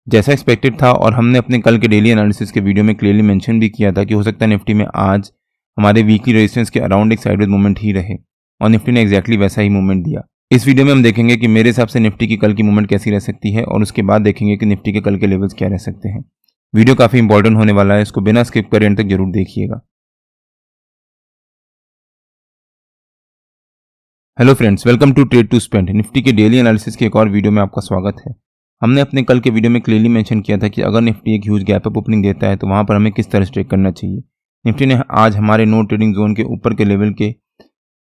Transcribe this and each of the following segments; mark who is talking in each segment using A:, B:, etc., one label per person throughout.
A: जैसा एक्सपेक्टेड था और हमने अपने कल के डेली एनालिसिस के वीडियो में क्लियरली मेंशन भी किया था कि हो सकता है निफ्टी में आज हमारे वीकली रेजिस्टेंस के अराउंड एक साइडवेज मूवमेंट ही रहे और निफ्टी ने एक्जैक्टली वैसा ही मूवमेंट दिया। इस वीडियो में हम देखेंगे कि मेरे हिसाब से निफ्टी की कल की मूवमेंट कैसी रह सकती है और उसके बाद देखेंगे कि निफ्टी के कल के लेवल्स क्या रह सकते हैं। वीडियो काफी इंपॉर्टेंट होने वाला है, इसको बिना स्किप करे एंड तक जरूर देखिएगा। Hello friends, welcome to trade to spend. Nifty के डेली एनालिसिस के एक और वीडियो में आपका स्वागत है। हमने अपने कल के वीडियो में क्लियरली मेंशन किया था कि अगर निफ्टी एक ह्यूज गैप अप ओपनिंग देता है तो वहां पर हमें किस तरह से ट्रेड करना चाहिए। निफ्टी ने आज हमारे नो ट्रेडिंग जोन के ऊपर के लेवल के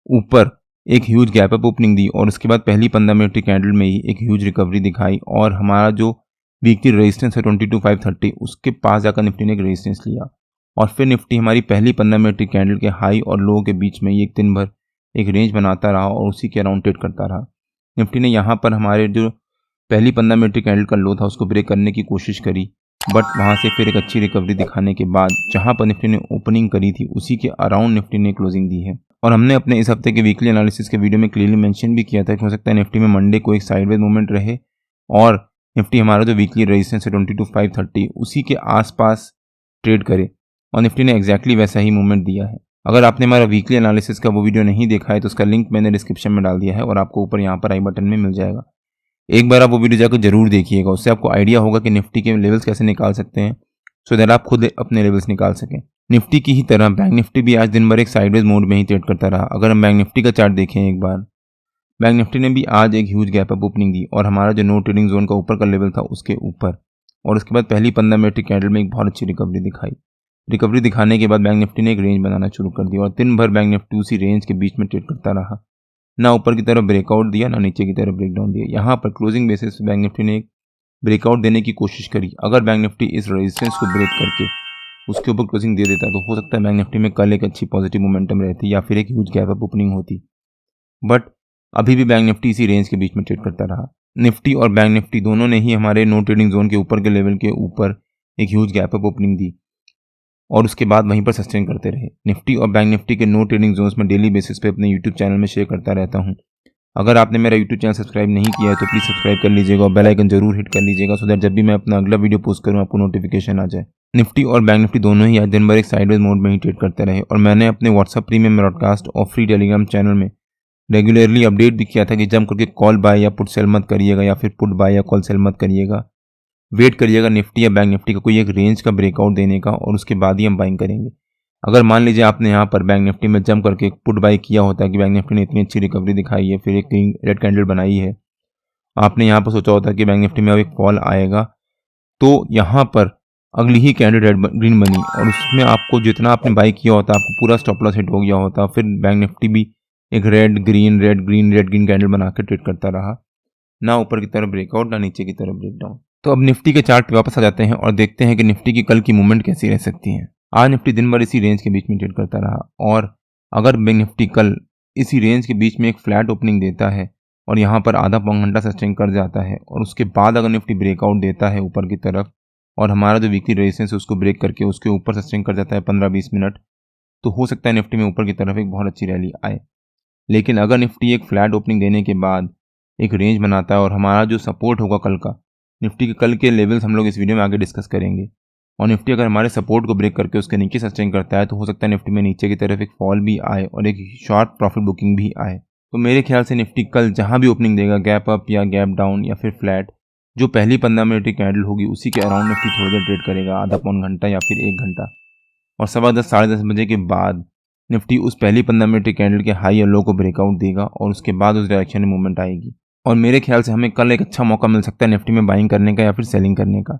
A: ऊपर एक ह्यूज गैप अप ओपनिंग दी और उसके बाद पहली 15 मिनट की कैंडल में ही एक ह्यूज रिकवरी दिखाई और हमारा जो वीकली रेजिस्टेंस है 22,530 उसके पास जाकर निफ्टी ने एक रेजिस्टेंस लिया और फिर निफ्टी हमारी पहली 15 मिनट की कैंडल के हाई और लो के बीच में एक दिन भर एक रेंज बनाता रहा और उसी के अराउंड ट्रेड करता रहा। निफ्टी ने यहाँ पर हमारे जो पहली 15 मिनट की कैंडल का लो था उसको ब्रेक करने की कोशिश करी, बट वहाँ से फिर एक अच्छी रिकवरी दिखाने के बाद जहाँ पर निफ्टी ने ओपनिंग करी थी उसी के अराउंड निफ्टी ने क्लोजिंग दी है। और हमने अपने इस हफ्ते के वीकली एनालिसिस के वीडियो में क्लियरली मेंशन भी किया था कि हो सकता है निफ्टी में मंडे को एक साइडवेज मूवमेंट रहे और निफ्टी हमारा जो वीकली रेजिस्टेंस है 22,530 उसी के आसपास ट्रेड करे और निफ्टी ने एक्जैक्टली वैसा ही मूवमेंट दिया है। अगर आपने हमारा वीकली एनालिसिस का वो वीडियो नहीं देखा है तो उसका लिंक मैंने डिस्क्रिप्शन में डाल दिया है और आपको ऊपर यहाँ पर आई बटन में मिल जाएगा। एक बार आप वो वीडियो जाकर जरूर देखिएगा, उससे आपको आइडिया होगा कि निफ्टी के लेवल्स कैसे निकाल सकते हैं सो दैट आप खुद अपने लेवल्स निकाल सकें। निफ्टी की ही तरह बैंक निफ्टी भी आज दिन भर एक साइडवेज मोड में ही ट्रेड करता रहा। अगर हम बैंक निफ्टी का चार्ट देखें एक बार, बैंक निफ्टी ने भी आज एक ह्यूज गैप अप ओपनिंग दी और हमारा जो नो ट्रेडिंग जोन का ऊपर का लेवल था उसके ऊपर और उसके बाद पहली 15 मिनट की कैंडल में एक बहुत अच्छी रिकवरी दिखाई। रिकवरी दिखाने के बाद बैंक निफ्टी ने एक रेंज बनाना शुरू कर दिया और दिन भर बैंक निफ्टी उसी रेंज के बीच में ट्रेड करता रहा। ना ऊपर की तरफ ब्रेकआउट दिया ना नीचे की तरफ ब्रेकडाउन दिया। यहाँ पर क्लोजिंग बेसिस पे बैंक निफ्टी ने एक ब्रेकआउट देने की कोशिश करी। अगर बैंक निफ्टी इस रेजिस्टेंस को ब्रेक करके उसके ऊपर क्लोजिंग दे देता तो हो सकता है बैंक निफ्टी में कल एक अच्छी पॉजिटिव मोमेंटम रहती या फिर एक ह्यूज गैप अप ओपनिंग होती, बट अभी भी बैंक निफ्टी इसी रेंज के बीच में ट्रेड करता रहा। निफ्टी और बैंक निफ्टी दोनों ने ही हमारे नो ट्रेडिंग जोन के ऊपर के लेवल के ऊपर एक ह्यूज गैप अप ओपनिंग दी और उसके बाद वहीं पर सस्टेन करते रहे। निफ्टी और बैंक निफ्टी के नो ट्रेडिंग जोन्स में डेली बेसिस पे अपने यूट्यूब चैनल में शेयर करता रहता हूं। अगर आपने मेरा यूट्यूब चैनल सब्सक्राइब नहीं किया है तो प्लीज़ सब्सक्राइब कर लीजिएगा और बेल आइकन जरूर हिट कर लीजिएगा सो दैट जब भी मैं अपना अगला वीडियो पोस्ट करूँ आपको नोटिफिकेशन आ जाए। निफ्टी और बैंक निफ्टी दोनों ही आज दिन भर एक साइडवेज मोड में ही ट्रेड करते रहे और मैंने अपने व्हाट्सएप प्रीमियम ब्रॉडकास्ट और फ्री टेलीग्राम चैनल में रेगुलरली अपडेट भी किया था कि जम करके कॉल बाय या पुट सेल मत करिएगा या फिर पुट बाय या कॉल सेल मत करिएगा। वेट करिएगा निफ्टी या बैंक निफ्टी का कोई एक रेंज का ब्रेकआउट देने का और उसके बाद ही हम बाइंग करेंगे। अगर मान लीजिए आपने यहाँ पर बैंक निफ्टी में जम करके पुट बाई किया होता है कि बैंक निफ्टी ने इतनी अच्छी रिकवरी दिखाई है, फिर एक रेड कैंडल बनाई है, आपने यहाँ पर सोचा होता है कि बैंक निफ्टी में अब एक फॉल आएगा, तो यहाँ पर अगली ही कैंडल रेड ग्रीन बनी और उसमें आपको जितना आपने बाई किया होता आपको पूरा स्टॉप लॉस हिट हो गया होता। फिर बैंक निफ्टी भी एक रेड ग्रीन कैंडल बना के ट्रेड करता रहा, ना ऊपर की तरफ ब्रेकआउट ना नीचे की तरफ ब्रेकडाउन। तो अब निफ्टी के चार्ट पे वापस आ जाते हैं और देखते हैं कि निफ्टी की कल की मूवमेंट कैसी रह सकती है। आज निफ्टी दिन भर इसी रेंज के बीच में ट्रेड करता रहा और अगर बैंक निफ्टी कल इसी रेंज के बीच में एक फ्लैट ओपनिंग देता है और यहाँ पर आधा पौन घंटा सस्टेन कर जाता है और उसके बाद अगर निफ्टी ब्रेकआउट देता है ऊपर की तरफ और हमारा जो वीकली रेजिस्टेंस है उसको ब्रेक करके उसके ऊपर सस्टेन कर जाता है 15-20 मिनट, तो हो सकता है निफ्टी में ऊपर की तरफ एक बहुत अच्छी रैली आए। लेकिन अगर निफ्टी एक फ्लैट ओपनिंग देने के बाद एक रेंज बनाता है और हमारा जो सपोर्ट होगा कल का, निफ्टी के कल के लेवल्स हम लोग इस वीडियो में आगे डिस्कस करेंगे, और निफ्टी अगर हमारे सपोर्ट को ब्रेक करके उसके नीचे सस्टेन करता है तो हो सकता है निफ्टी में नीचे की तरफ एक फॉल भी आए और एक शॉर्ट प्रॉफिट बुकिंग भी आए। तो मेरे ख्याल से निफ्टी कल जहां भी ओपनिंग देगा, गैप अप या गैप डाउन या फिर फ्लैट, जो पहली 15 मिनट की कैंडल होगी उसी के अराउंड निफ्टी थोड़ी देर ट्रेड करेगा, आधा पौन घंटा या फिर 1 घंटा, और 10:15 साढ़े 10 बजे के बाद निफ्टी उस पहली 15 मिनट की कैंडल के हाई या लो को ब्रेकआउट देगा और उसके बाद उस डायरेक्शन में मूवमेंट आएगी और मेरे ख्याल से हमें कल एक अच्छा मौका मिल सकता है निफ्टी में बाइंग करने का या फिर सेलिंग करने का।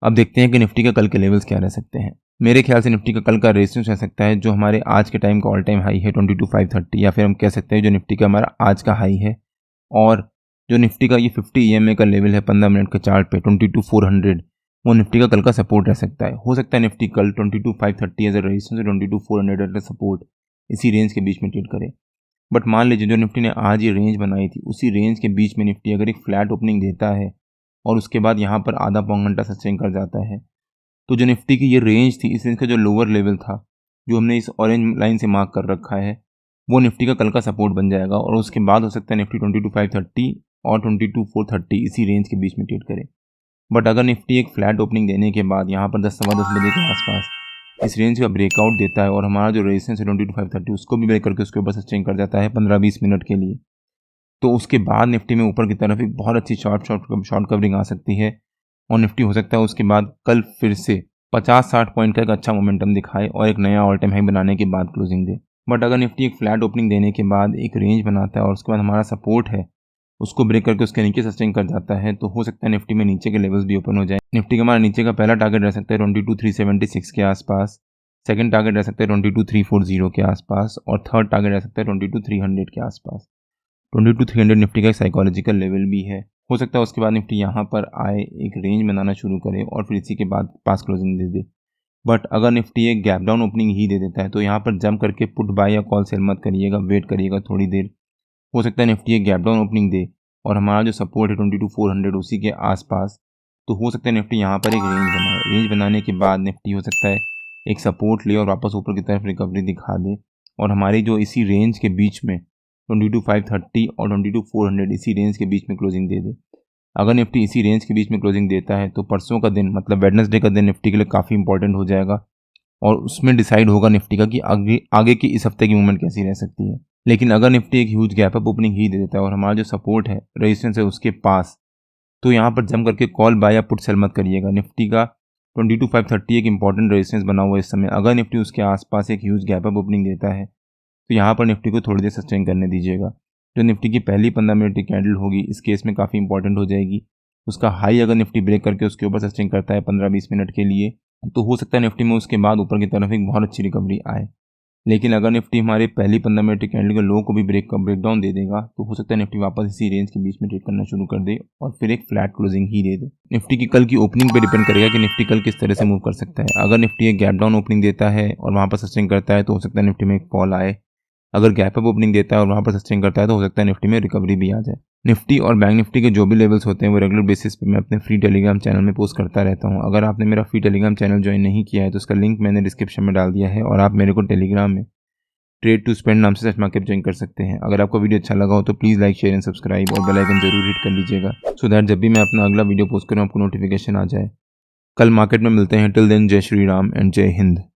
A: अब देखते हैं कि निफ्टी का कल के लेवल्स क्या रह सकते हैं। मेरे ख्याल से निफ्टी का कल का रेजिस्टेंस रह सकता है जो हमारे आज के टाइम का ऑल टाइम हाई है 22,530, या फिर हम कह सकते हैं जो निफ्टी का हमारा आज का हाई है, और जो निफ्टी का ये 50 EMA का लेवल है 15 मिनट के चार्ट पे 22,400, वो निफ्टी का कल का सपोर्ट रह सकता है। हो सकता है निफ्टी कल 22,530 एज ए रेजिस्टेंस और 22,400 एज ए सपोर्ट इसी रेंज के बीच में ट्रेड करे। बट मान लीजिए जो निफ्टी ने आज ये रेंज बनाई थी उसी रेंज के बीच में निफ्टी अगर एक फ्लैट ओपनिंग देता है और उसके बाद यहाँ पर आधा पौन घंटा सस्टेन कर जाता है, तो जो निफ्टी की ये रेंज थी, इस रेंज का जो लोअर लेवल था जो हमने इस ऑरेंज लाइन से मार्क कर रखा है, वो निफ्टी का कल का सपोर्ट बन जाएगा और उसके बाद हो सकता है निफ्टी 22,530 और 22,430 इसी रेंज के बीच में ट्रेड करे। बट अगर निफ्टी एक फ्लैट ओपनिंग देने के बाद यहाँ पर 10-10:15 बजे के आसपास इस रेंज का ब्रेकआउट देता है और हमारा जो रेजिस्टेंस है 22,530 उसको भी ब्रेक करके उसके ऊपर सस्टेन कर जाता है 15-20 मिनट के लिए, तो उसके बाद निफ्टी में ऊपर की तरफ एक बहुत अच्छी शॉर्ट कवरिंग आ सकती है और निफ्टी हो सकता है उसके बाद कल फिर से 50-60 पॉइंट का एक अच्छा मोमेंटम दिखाए और एक नया ऑल टाइम हाई बनाने के बाद क्लोजिंग दे। बट अगर निफ्टी एक फ्लैट ओपनिंग देने के बाद एक रेंज बनाता है और उसके बाद हमारा सपोर्ट है उसको ब्रेक करके उसके नीचे सस्टेन कर जाता है, तो हो सकता है निफ्टी में नीचे के लेवल्स भी ओपन हो जाए। निफ्टी का हमारा नीचे का पहला टारगेट रह सकता है 22,376 के आसपास, सेकंड टारगेट रह सकता है 22,340 के आसपास और थर्ड टारगेट रह सकता है 22,300 के आसपास। 22,300 निफ्टी का एक साइकोलॉजिकल लेवल भी है। हो सकता है उसके बाद निफ्टी यहाँ पर आए, एक रेंज बनाना शुरू करे और फिर इसी के बाद पास क्लोजिंग दे दे। बट अगर निफ्टी एक गैप डाउन ओपनिंग ही दे देता है तो यहाँ पर जंप करके पुट बाय या कॉल सेल मत करिएगा, वेट करिएगा थोड़ी देर। हो सकता है निफ्टी एक गैप डाउन ओपनिंग दे और हमारा जो सपोर्ट है 22,400 उसी के आसपास, तो हो सकता है निफ्टी यहाँ पर एक रेंज बनाए। रेंज बनाने के बाद निफ्टी हो सकता है एक सपोर्ट ले और वापस ऊपर की तरफ रिकवरी दिखा दे और हमारी जो इसी रेंज के बीच में 22,530 और 22,400 इसी रेंज के बीच में क्लोजिंग दे दे। अगर निफ्टी इसी रेंज के बीच में क्लोजिंग देता है तो परसों का दिन मतलब वेडनेसडे का दिन निफ्टी के लिए काफ़ी इंपॉर्टेंट हो जाएगा और उसमें डिसाइड होगा निफ्टी का कि आगे की इस हफ्ते की मूवमेंट कैसी रह सकती है। लेकिन अगर निफ्टी एक ह्यूज गैप अप ओपनिंग ही दे देता है और हमारा जो सपोर्ट है रेजिस्टेंस है उसके पास, तो यहाँ पर जम करके कॉल बाय या पुट सेल मत करिएगा। निफ्टी का 22,530 एक इंपॉर्टेंट रेजिस्टेंस बना हुआ है इस समय। अगर निफ्टी उसके आसपास एक ह्यूज गैप अप ओपनिंग देता है तो यहाँ पर निफ्टी को थोड़ी देर सस्टेन करने दीजिएगा। जो निफ्टी की पहली 15 मिनट की कैंडल होगी इस केस में काफ़ी इंपॉर्टेंट हो जाएगी। उसका हाई अगर निफ्टी ब्रेक करके उसके ऊपर सस्टेन करता है 15-20 मिनट के लिए, तो हो सकता है निफ्टी में उसके बाद ऊपर की तरफ एक बहुत अच्छी रिकवरी आए। लेकिन अगर निफ्टी हमारे पहली 15 मिनट की कैंडल के लो को भी ब्रेकडाउन दे देगा तो हो सकता है निफ्टी वापस इसी रेंज के बीच में ट्रेड करना शुरू कर दे और फिर एक फ्लैट क्लोजिंग ही दे दे। निफ्टी की कल की ओपनिंग पे डिपेंड करेगा कि निफ्टी कल किस तरह से मूव कर सकता है। अगर निफ्टी एक गैप डाउन ओपनिंग देता है और वहाँ पर सस्टेन करता है तो हो सकता है निफ्टी में एक फॉल आए। अगर गैप अप ओपनिंग देता है और वहाँ पर सस्टेन करता है तो हो सकता है निफ्टी में रिकवरी भी आ जाए। निफ्टी और बैंक निफ्टी के जो भी लेवल्स होते हैं वो रेगुलर बेसिस पे मैं अपने फ्री टेलीग्राम चैनल में पोस्ट करता रहता हूँ। अगर आपने मेरा फ्री टेलीग्राम चैनल ज्वाइन नहीं किया है तो उसका लिंक मैंने डिस्क्रिप्शन में डाल दिया है और आप मेरे को टेलीग्राम में ट्रेड टू स्पेंड नाम से सर्च मार्केट ज्वाइन कर सकते हैं। अगर आपको वीडियो अच्छा लगा हो तो please like share and subscribe और बेल आइकन जरूर हिट कर लीजिएगा सो दैट जब भी मैं अपना अगला वीडियो पोस्ट करूँ आपको नोटिफिकेशन आ जाए। कल मार्केट में मिलते हैं। टिल देन जय श्री राम एंड जय हिंद।